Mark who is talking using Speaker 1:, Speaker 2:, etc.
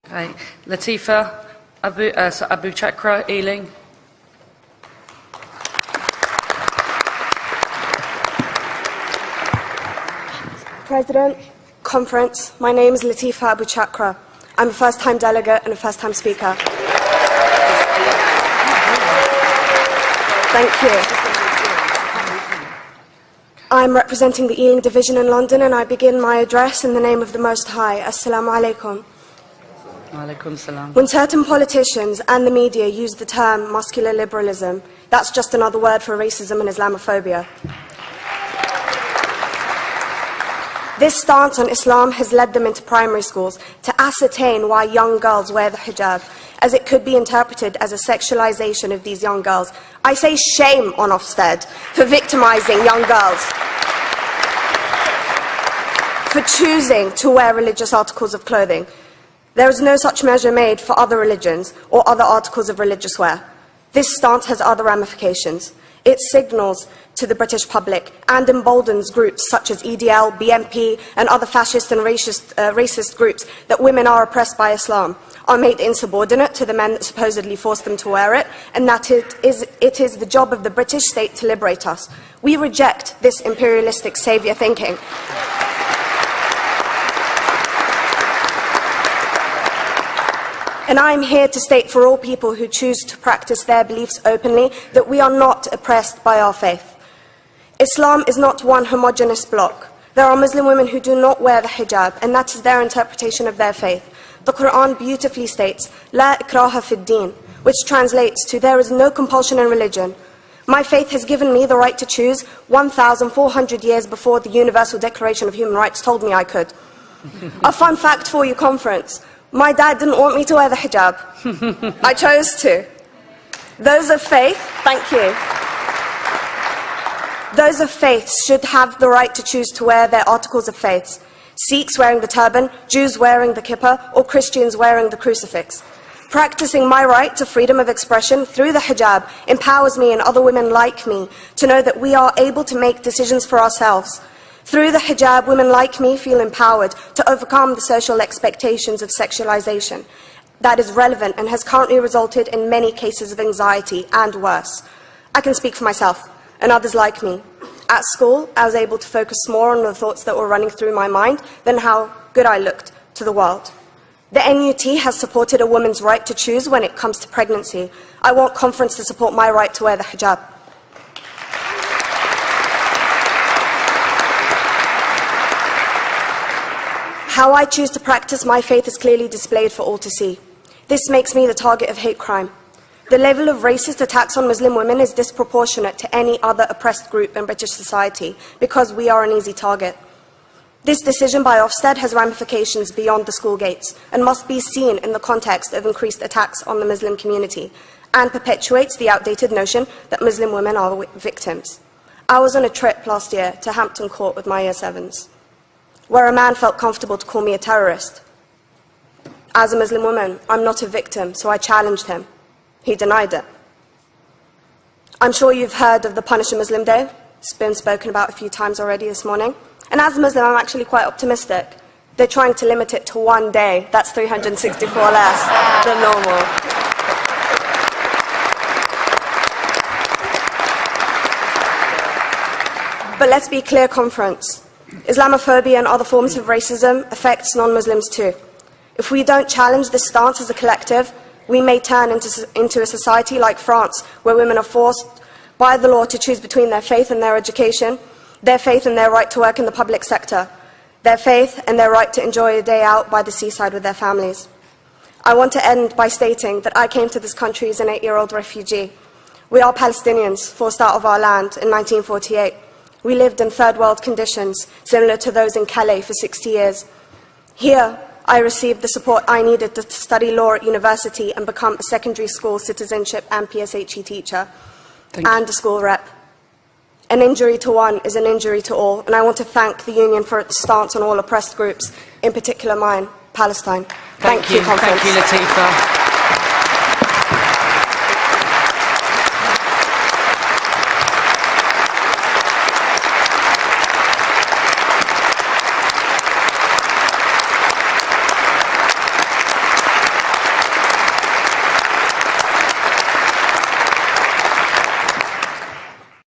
Speaker 1: Okay. Latifa Abu Chakra, Ealing.
Speaker 2: President, Conference, my name is Latifa Abu Chakra. I'm a first-time delegate and a first-time speaker. Thank you. I'm representing the Ealing Division in London, and I begin my address in the name of the Most High. Assalamu alaikum.
Speaker 1: Alaikum salam.
Speaker 2: When certain politicians and the media use the term muscular liberalism, that's just another word for racism and Islamophobia. This stance on Islam has led them into primary schools to ascertain why young girls wear the hijab, as it could be interpreted as a sexualization of these young girls. I say shame on Ofsted for victimizing young girls, for choosing to wear religious articles of clothing. There is no such measure made for other religions or other articles of religious wear. This stance has other ramifications. It signals to the British public and emboldens groups such as EDL, BNP and other fascist and racist groups that women are oppressed by Islam, are made insubordinate to the men that supposedly forced them to wear it, and that it is the job of the British state to liberate us. We reject this imperialistic saviour thinking. And I am here to state for all people who choose to practice their beliefs openly that we are not oppressed by our faith. Islam is not one homogeneous block. There are Muslim women who do not wear the hijab, and that is their interpretation of their faith. The Quran beautifully states, La ikraha fid din, which translates to, there is no compulsion in religion. My faith has given me the right to choose 1,400 years before the Universal Declaration of Human Rights told me I could. A fun fact for you, conference. My dad didn't want me to wear the hijab. I chose to. Those of faith, thank you. Those of faith should have the right to choose to wear their articles of faith. Sikhs wearing the turban, Jews wearing the kippah, or Christians wearing the crucifix. Practicing my right to freedom of expression through the hijab empowers me and other women like me to know that we are able to make decisions for ourselves. Through the hijab, women like me feel empowered to overcome the social expectations of sexualization that is relevant and has currently resulted in many cases of anxiety and worse. I can speak for myself and others like me. At school, I was able to focus more on the thoughts that were running through my mind than how good I looked to the world. The NUT has supported a woman's right to choose when it comes to pregnancy. I want conference to support my right to wear the hijab. How I choose to practice my faith is clearly displayed for all to see. This makes me the target of hate crime. The level of racist attacks on Muslim women is disproportionate to any other oppressed group in British society because we are an easy target. This decision by Ofsted has ramifications beyond the school gates and must be seen in the context of increased attacks on the Muslim community and perpetuates the outdated notion that Muslim women are victims. I was on a trip last year to Hampton Court with my Year 7s, where a man felt comfortable to call me a terrorist. As a Muslim woman, I'm not a victim, so I challenged him. He denied it. I'm sure you've heard of the Punish a Muslim Day. It's been spoken about a few times already this morning. And as a Muslim, I'm actually quite optimistic. They're trying to limit it to one day. That's 364 less than normal. But let's be clear, conference. Islamophobia and other forms of racism affects non-Muslims too. If we don't challenge this stance as a collective, we may turn into a society like France, where women are forced by the law to choose between their faith and their education, their faith and their right to work in the public sector, their faith and their right to enjoy a day out by the seaside with their families. I want to end by stating that I came to this country as an 8-year-old refugee. We are Palestinians, forced out of our land in 1948. We lived in third world conditions, similar to those in Calais for 60 years. Here, I received the support I needed to study law at university and become a secondary school citizenship and PSHE teacher, and a school rep. An injury to one is an injury to all, and I want to thank the Union for its stance on all oppressed groups, in particular mine, Palestine. Thank you, conference.
Speaker 1: Thank you, Latifa.